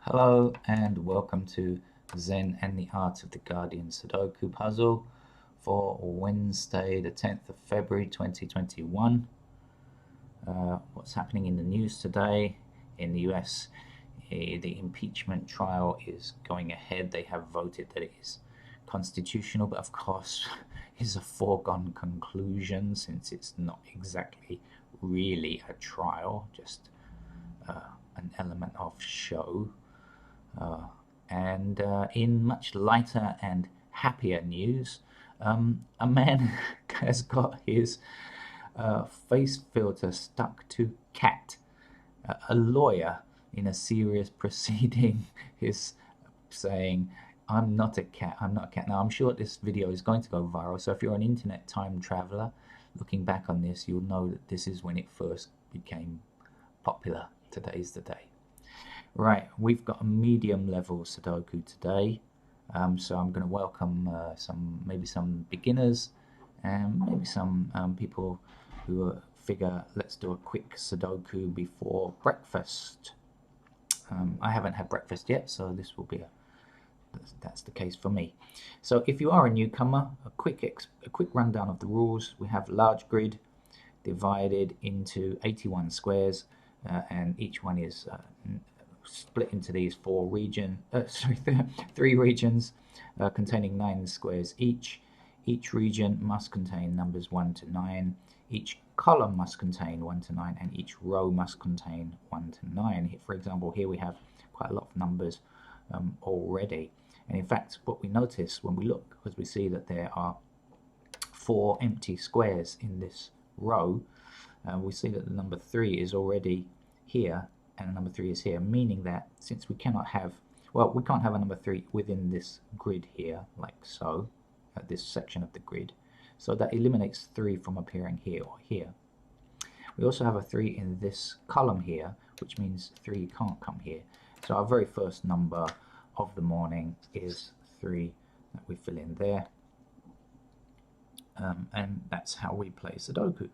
Hello and welcome to Zen and the Art of the Guardian Sudoku puzzle for Wednesday, the 10th of February 2021. What's happening in the news today in the US? The impeachment trial is going ahead. They have voted that it is constitutional, but of course, is a foregone conclusion since it's not exactly really a trial, just an element of show. And in much lighter and happier news, a man has got his face filter stuck to cat. A lawyer in a serious proceeding is saying, I'm not a cat, I'm not a cat. Now, I'm sure this video is going to go viral, so if you're an internet time traveler looking back on this, you'll know that this is when it first became popular. Today's the day. Right, we've got a medium level Sudoku today, so I'm going to welcome maybe some beginners and maybe some people who figure let's do a quick Sudoku before breakfast. I haven't had breakfast yet, so this will be that's the case for me. So if you are a newcomer, a quick rundown of the rules. We have large grid divided into 81 squares, and each one is split into these three regions containing 9 squares each. Each region must contain numbers 1 to 9. Each column must contain 1 to 9, and each row must contain 1 to 9. For example, here we have quite a lot of numbers already. And in fact, what we notice when we look, because we see that there are 4 empty squares in this row, we see that the number 3 is already here and the number 3 is here, meaning that since we cannot have, well, we can't have a number 3 within this grid here, like so, at this section of the grid. So that eliminates 3 from appearing here or here. We also have a 3 in this column here, which means 3 can't come here. So our very first number of the morning is 3 that we fill in there. And that's how we play Sudoku.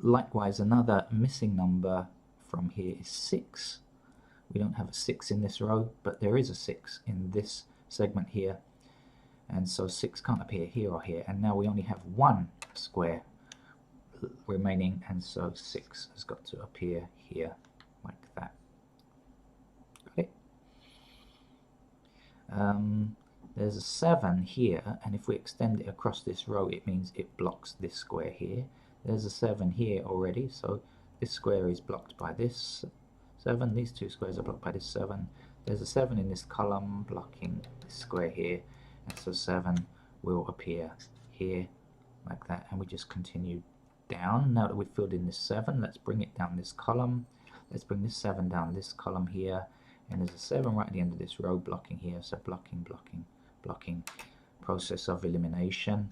Likewise, another missing number from here is 6. We don't have a 6 in this row, but there is a 6 in this segment here. And so 6 can't appear here or here. And now we only have 1 square remaining, and so 6 has got to appear here like that. Okay. There's a 7 here, and if we extend it across this row, it means it blocks this square here. There's a 7 here already, so this square is blocked by this 7. These 2 squares are blocked by this 7. There's a 7 in this column blocking this square here, and so 7 will appear here like that, and we just continue down. Now that we've filled in this 7, let's bring it down this column. Let's bring this 7 down this column here, and there's a 7 right at the end of this row blocking here, so blocking, blocking, blocking. Process of elimination.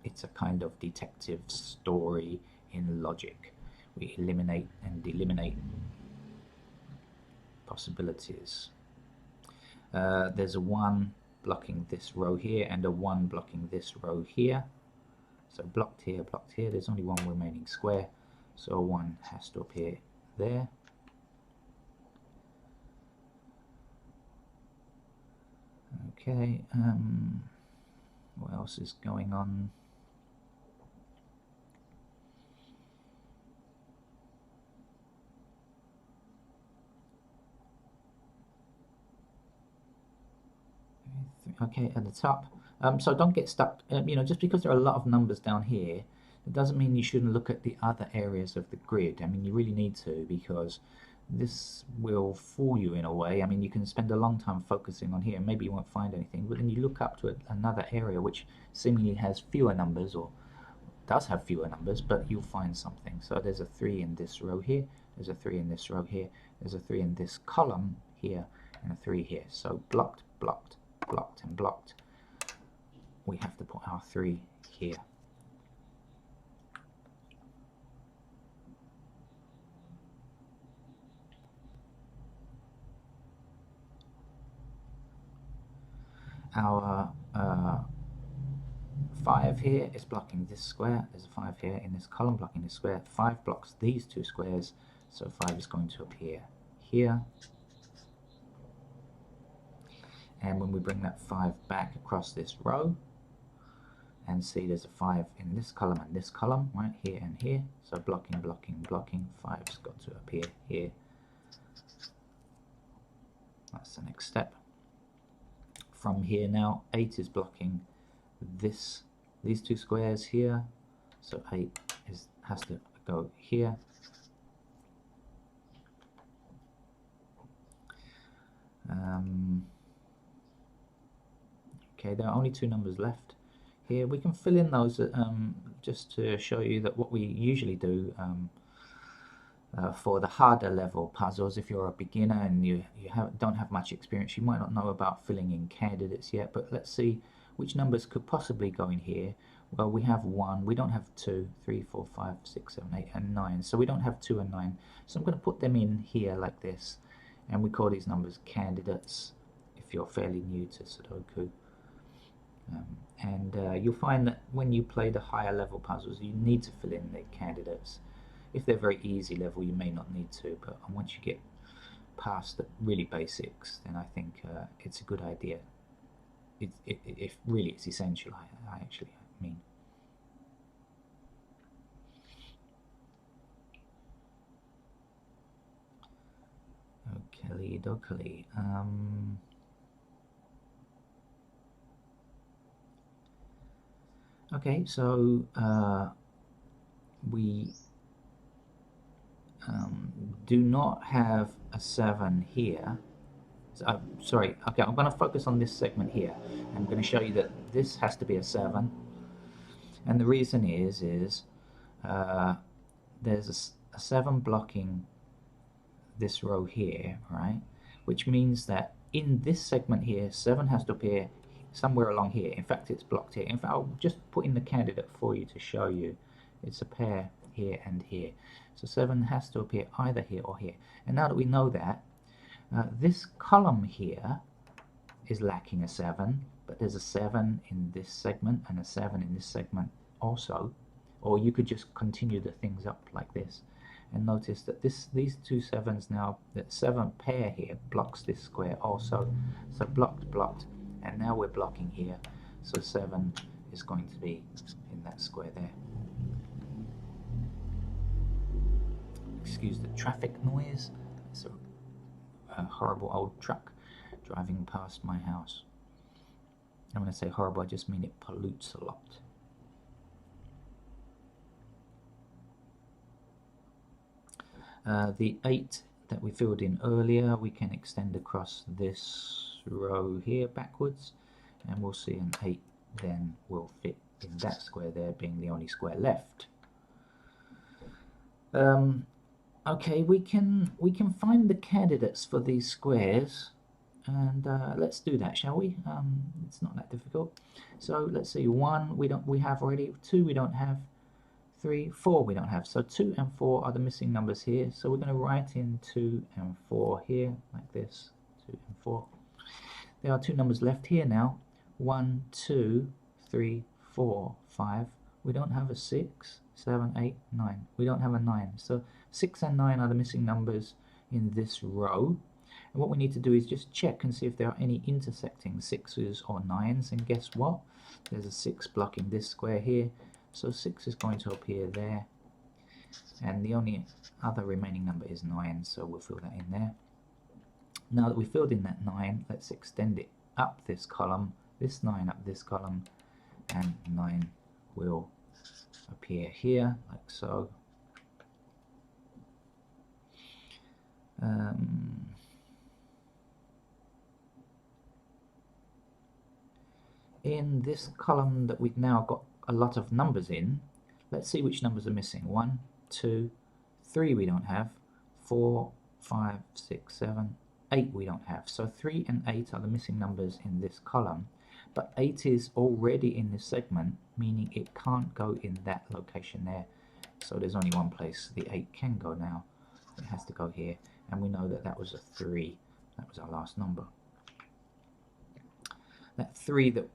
It's a kind of detective story in logic. We eliminate and eliminate possibilities. There's a 1 blocking this row here and a 1 blocking this row here. So blocked here, blocked here. There's only 1 remaining square, so 1 has to appear there. Okay, what else is going on? Okay, at the top. So don't get stuck. Just because there are a lot of numbers down here, it doesn't mean you shouldn't look at the other areas of the grid. I mean, you really need to, because this will fool you in a way. I mean, you can spend a long time focusing on here, maybe you won't find anything, but then you look up to another area which seemingly has fewer numbers, or does have fewer numbers, but you'll find something. So there's a 3 in this row here, there's a 3 in this row here, there's a 3 in this column here, and a 3 here. So blocked, blocked, blocked, and blocked. We have to put our 3 here. Our 5 here is blocking this square. There's a 5 here in this column blocking this square. 5 blocks these two squares, so 5 is going to appear here. And when we bring that 5 back across this row, and see there's a 5 in this column and this column, right here and here, so blocking, blocking, blocking, 5's got to appear here. That's the next step. From here now, 8 is blocking these two squares here, so 8 has to go here. Okay, there are only 2 numbers left here. We can fill in those just to show you that what we usually do for the harder level puzzles. If you're a beginner and you don't have much experience, you might not know about filling in candidates yet, but let's see which numbers could possibly go in here. Well, we have 1, we don't have 2, 3, 4, 5, 6, 7, 8 and 9, so we don't have 2 and 9, so I'm going to put them in here like this, and we call these numbers candidates if you're fairly new to Sudoku. You'll find that when you play the higher level puzzles, you need to fill in the candidates. If they're very easy level, you may not need to, but once you get past the really basics, then I think it's a good idea. If really it's essential, I actually mean. Okie dokie. Okay, so we do not have a 7 here. So, sorry, okay, I'm going to focus on this segment here. I'm going to show you that this has to be a 7. And the reason is there's a 7 blocking this row here, right? Which means that in this segment here, 7 has to appear somewhere along here. In fact, it's blocked here. In fact, I'll just put in the candidate for you to show you. It's a pair here and here. So 7 has to appear either here or here. And now that we know that, this column here is lacking a 7, but there's a 7 in this segment and a 7 in this segment also. Or you could just continue the things up like this. And notice that these two 7s now, that 7 pair here blocks this square also. So blocked, blocked. And now we're blocking here, so 7 is going to be in that square there. Excuse the traffic noise. It's a horrible old truck driving past my house. And when I say horrible, I just mean it pollutes a lot. The 8 that we filled in earlier, we can extend across this row here backwards, and we'll see an 8 then will fit in that square there, being the only square left. Okay, we can find the candidates for these squares, and let's do that, shall we? It's not that difficult. So let's see, 1 we have already, 2 we don't have, 3, 4 we don't have. So 2 and 4 are the missing numbers here. So we're going to write in 2 and 4 here like this. 2 and 4. There are 2 numbers left here now. 1, 2, 3, 4, 5. We don't have a 6, 7, 8, 9. We don't have a 9. So 6 and 9 are the missing numbers in this row. And what we need to do is just check and see if there are any intersecting 6s or 9s. And guess what? There's a 6 blocking this square here. So 6 is going to appear there. And the only other remaining number is 9. So we'll fill that in there. Now that we filled in that 9, let's extend it up this column, this 9 up this column, and 9 will appear here, like so. In this column that we've now got a lot of numbers in, let's see which numbers are missing. 1, 2, 3 we don't have, 4, 5, 6, 7, 8 we don't have. So 3 and 8 are the missing numbers in this column, but 8 is already in this segment, meaning it can't go in that location there. So there's only one place the 8 can go now. It has to go here, and we know that that was a 3. That was our last number. That 3 that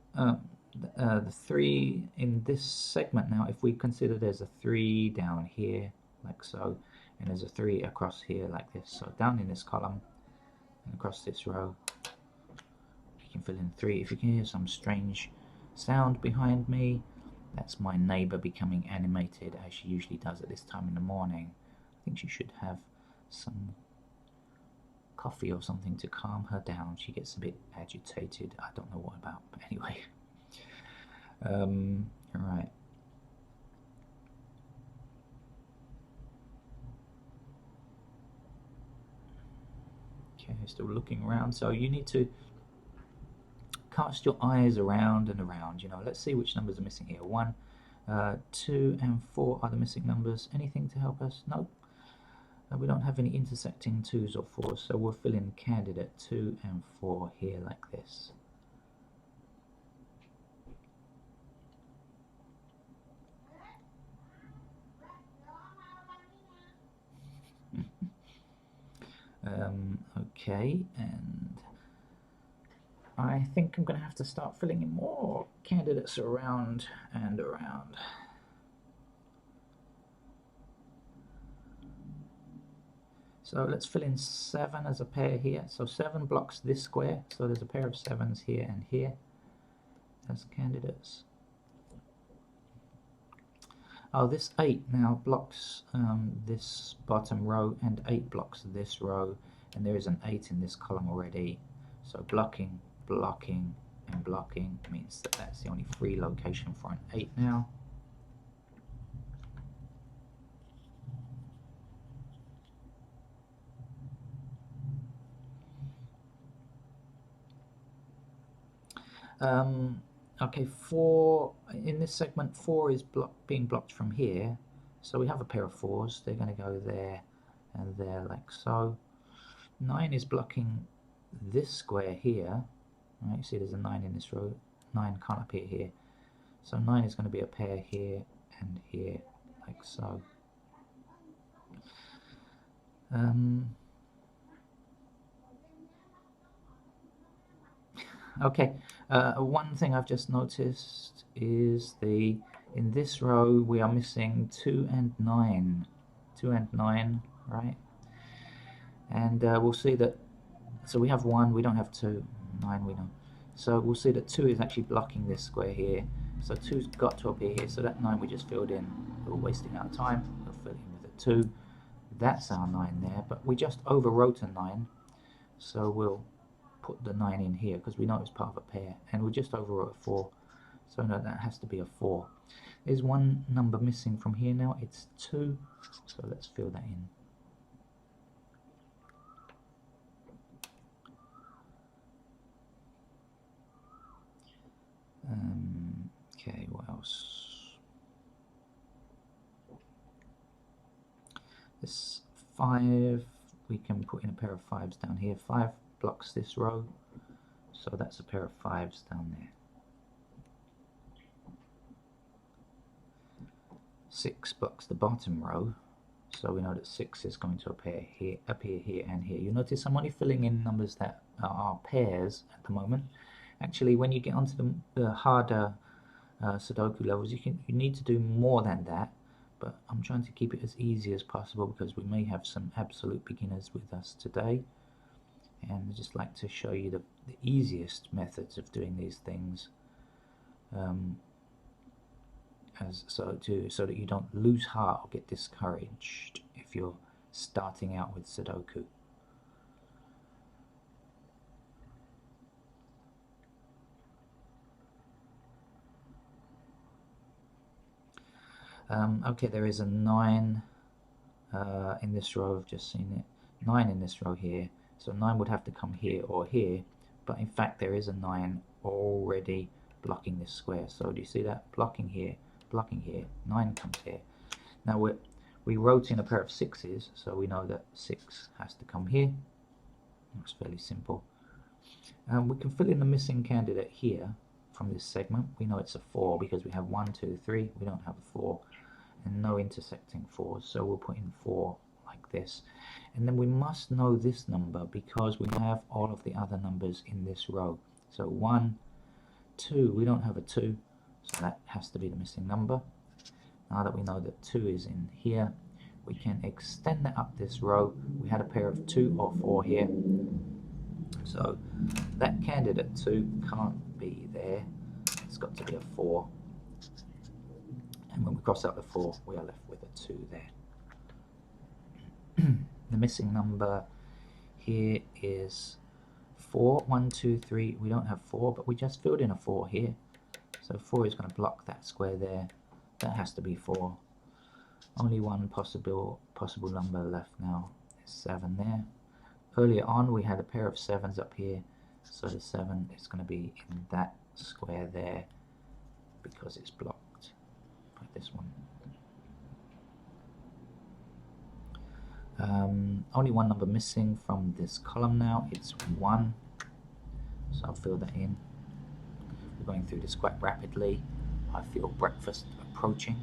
the 3 in this segment now, if we consider there's a 3 down here, like so, and there's a 3 across here, like this. So down in this column and across this row, you can fill in 3. If you can hear some strange sound behind me, that's my neighbour becoming animated, as she usually does at this time in the morning. I think she should have some coffee or something to calm her down. She gets a bit agitated. I don't know what about, but anyway. Right. Okay, still looking around. So you need to cast your eyes around and around. You know, let's see which numbers are missing here. 1, 2, and 4 are the missing numbers. Anything to help us? No. We don't have any intersecting 2s or 4s, so we'll fill in candidate 2 and 4 here like this. Okay, and I think I'm going to have to start filling in more candidates around and around. So let's fill in 7 as a pair here. So 7 blocks this square, so there's a pair of 7s here and here as candidates. Oh, this 8 now blocks this bottom row, and 8 blocks this row, and there is an 8 in this column already. So blocking, blocking, and blocking means that that's the only free location for an 8 now. Okay, 4 in this segment, 4 is being blocked from here, so we have a pair of 4s. They're going to go there and there like so. 9 is blocking this square here, right? You see there's a 9 in this row. 9 can't appear here, so 9 is going to be a pair here and here like so. Okay, one thing I've just noticed is in this row we are missing 2 and 9. 2 and 9, right? And we'll see that, so we have 1, we don't have 2, 9 we know. So we'll see that 2 is actually blocking this square here. So 2's got to appear here, so that 9 we just filled in. We're wasting our time, we'll fill in with a 2. That's our 9 there, but we just overwrote a 9, so we'll put the 9 in here because we know it's part of a pair, and we just overwrote a 4, so no, that has to be a 4. There's one number missing from here now, it's 2, so let's fill that in. Okay, what else? This 5, we can put in a pair of 5s down here. 5 blocks this row, so that's a pair of 5s down there. 6 blocks the bottom row, so we know that 6 is going to appear here and here. You notice I'm only filling in numbers that are pairs at the moment. Actually, when you get onto the harder Sudoku levels, you need to do more than that, but I'm trying to keep it as easy as possible because we may have some absolute beginners with us today, and I'd just like to show you the easiest methods of doing these things, so that you don't lose heart or get discouraged if you're starting out with Sudoku. Okay, there is a 9 in this row, I've just seen it. 9 in this row here, so 9 would have to come here or here, but in fact there is a 9 already blocking this square. So do you see that? Blocking here, 9 comes here. Now we wrote in a pair of 6s, so we know that 6 has to come here. That's fairly simple. We can fill in the missing candidate here from this segment. We know it's a 4 because we have 1, 2, 3. We don't have a 4 and no intersecting 4s, so we'll put in 4 like this. And then we must know this number because we have all of the other numbers in this row. So 1, 2, we don't have a 2, so that has to be the missing number. Now that we know that 2 is in here, we can extend that up this row. We had a pair of 2 or 4 here, so that candidate 2 can't be there. It's got to be a 4. And when we cross out the 4, we are left with a 2 there. The missing number here is 4. 1, 2, 3. We don't have 4, but we just filled in a 4 here. So 4 is going to block that square there. That has to be 4. Only one possible number left now is 7 there. Earlier on we had a pair of 7s up here, so the 7 is going to be in that square there because it's blocked by this one. Only one number missing from this column now, it's 1, so I'll fill that in. We're going through this quite rapidly. I feel breakfast approaching.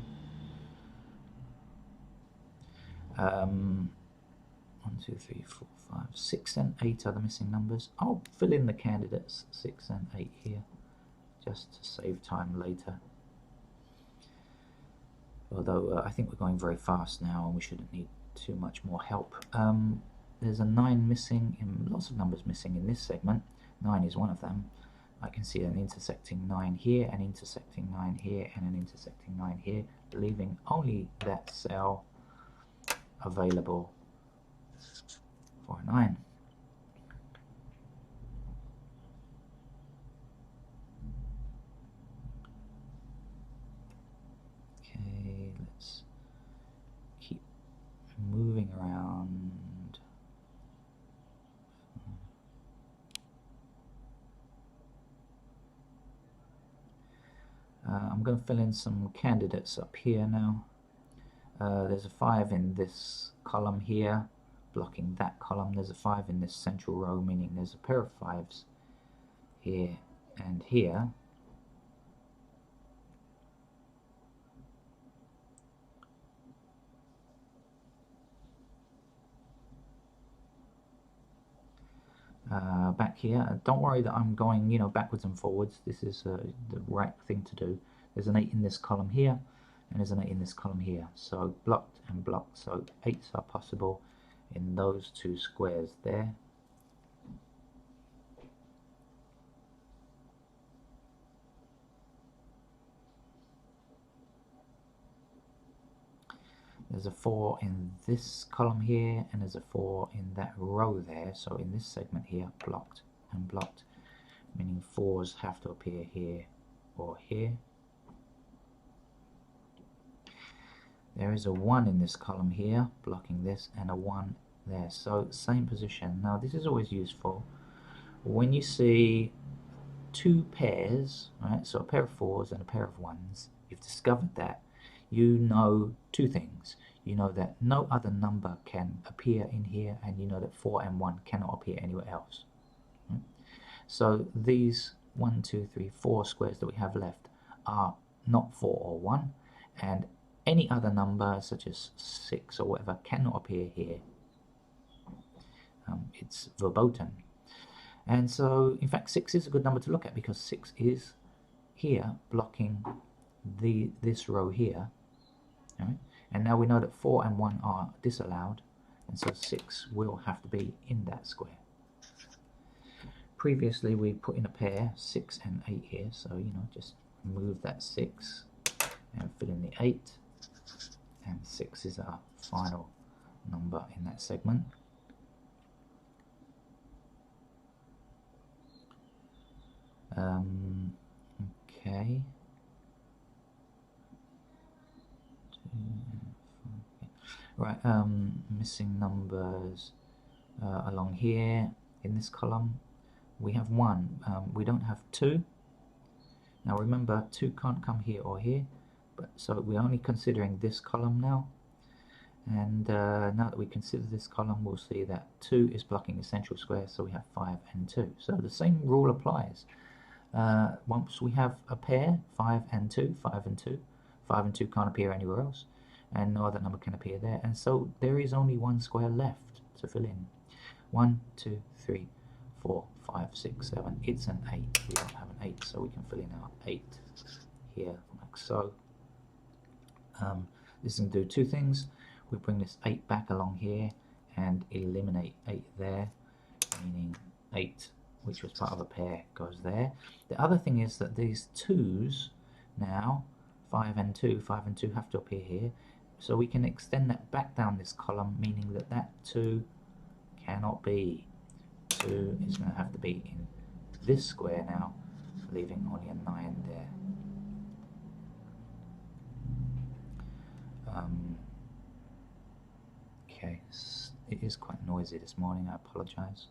1, 2, 3, 4, 5, 6 and 8 are the missing numbers. I'll fill in the candidates 6 and 8 here just to save time later. Although I think we're going very fast now and we shouldn't need too much more help. There's a 9 missing, and lots of numbers missing in this segment. 9 is one of them. I can see an intersecting 9 here, an intersecting 9 here, and an intersecting 9 here, leaving only that cell available for a 9. Okay, let's keep moving around. I'm going to fill in some candidates up here now. There's a 5 in this column here, blocking that column. There's a 5 in this central row, meaning there's a pair of 5s here and here. Back here, don't worry that I'm going, backwards and forwards. This is the right thing to do. There's an 8 in this column here, and there's an 8 in this column here. So blocked and blocked. So 8s are possible in those 2 squares there. There's a 4 in this column here, and there's a 4 in that row there. So in this segment here, blocked and blocked, meaning 4s have to appear here or here. There is a 1 in this column here, blocking this, and a 1 there. So same position. Now this is always useful when you see 2 pairs, right? So a pair of 4s and a pair of 1s. You've discovered that. You know 2 things. You know that no other number can appear in here, and you know that 4 and 1 cannot appear anywhere else. Right? So these 1, 2, 3, 4 squares that we have left are not 4 or 1, and any other number such as 6 or whatever cannot appear here. It's verboten. And so in fact 6 is a good number to look at because 6 is here blocking this row here. Right? And now we know that 4 and 1 are disallowed, and so 6 will have to be in that square. Previously we put in a pair, 6 and 8 here, so just move that 6 and fill in the 8, and 6 is our final number in that segment. Okay. Right, missing numbers along here in this column. We have 1. We don't have 2. Now remember, 2 can't come here or here, but so we're only considering this column now. And now that we consider this column, we'll see that 2 is blocking the central square, so we have 5 and 2. So the same rule applies. Once we have a pair, 5 and 2, 5 and 2, 5 and 2 can't appear anywhere else, and no other number can appear there, and so there is only 1 square left to fill in. 1, 2, 3, 4, 5, 6, 7. It's an 8. We don't have an 8, so we can fill in our 8 here, like so. This is going to do two things. We bring this 8 back along here and eliminate 8 there, meaning 8, which was part of a pair, goes there. The other thing is that these 2's now, 5 and 2 have to appear here. So we can extend that back down this column, meaning that that 2 cannot be. 2 is going to have to be in this square now, leaving only a 9 there. Okay, it is quite noisy this morning, I apologize.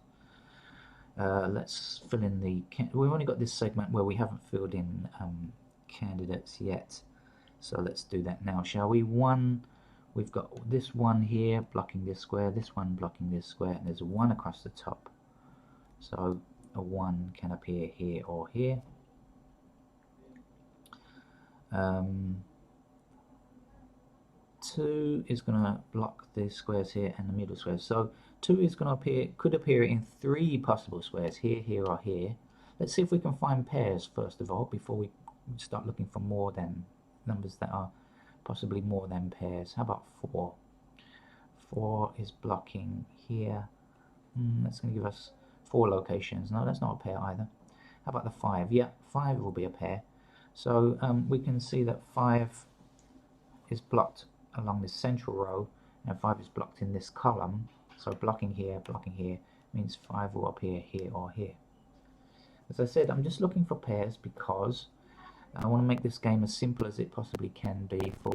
Let's fill in the... We've only got this segment where we haven't filled in candidates yet. So let's do that now, shall we? We've got this 1 here blocking this square, this 1 blocking this square, and there's a 1 across the top. So a 1 can appear here or here. 2 is going to block the squares here and the middle squares. So 2 is going to could appear in 3 possible squares, here, here, or here. Let's see if we can find pairs first of all before we start looking for more than numbers that are possibly more than pairs. How about 4? 4 is blocking here. That's going to give us 4 locations. No, that's not a pair either. How about the 5? Yeah, 5 will be a pair. So we can see that 5 is blocked along this central row, and 5 is blocked in this column. So blocking here means 5 will appear here or here. As I said, I'm just looking for pairs because I want to make this game as simple as it possibly can be for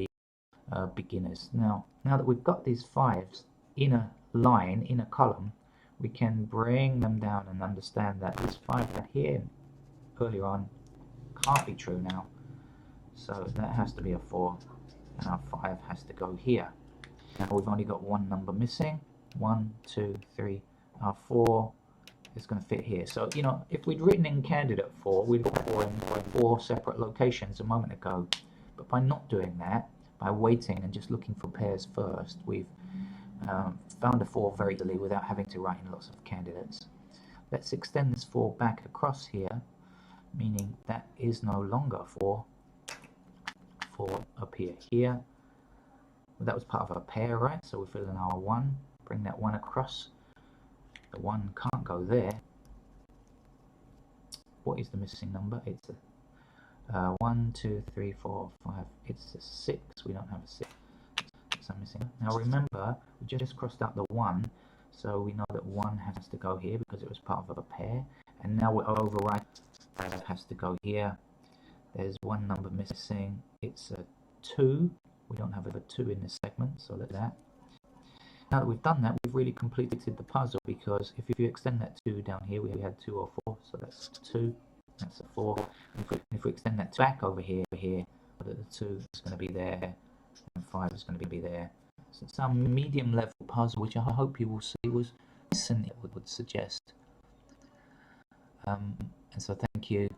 beginners. Now that we've got these 5s in a line, in a column, we can bring them down and understand that this 5 right here earlier on can't be true now. So that has to be a 4, and our 5 has to go here. Now we've only got one number missing. 1, 2, 3. Our 4 is going to fit here. So, you know, if we'd written in candidate 4, we'd put 4 in 4 separate locations a moment ago. But by not doing that, by waiting and just looking for pairs first, we've found a 4 very easily without having to write in lots of candidates. Let's extend this 4 back across here, meaning that is no longer 4. 4 appear here. Well, that was part of a pair, right? So we fill in our 1, bring that 1 across. The 1 can't go there. What is the missing number? It's a 1, 2, 3, 4, 5. It's a 6. We don't have a 6. So I'm missing. Now remember, we just crossed out the 1, so we know that 1 has to go here because it was part of a pair. And now we're overwrite. That has to go here. There's one number missing. It's a 2. We don't have a 2 in this segment, so look at that. Now that we've done that, we've really completed the puzzle, because if you extend that 2 down here, we had 2 or 4, so that's 2, that's a 4. If we extend that back over here, the 2 is going to be there, and 5 is going to be there. So it's our medium level puzzle, which I hope you will see was decent, it would suggest. And so thank you.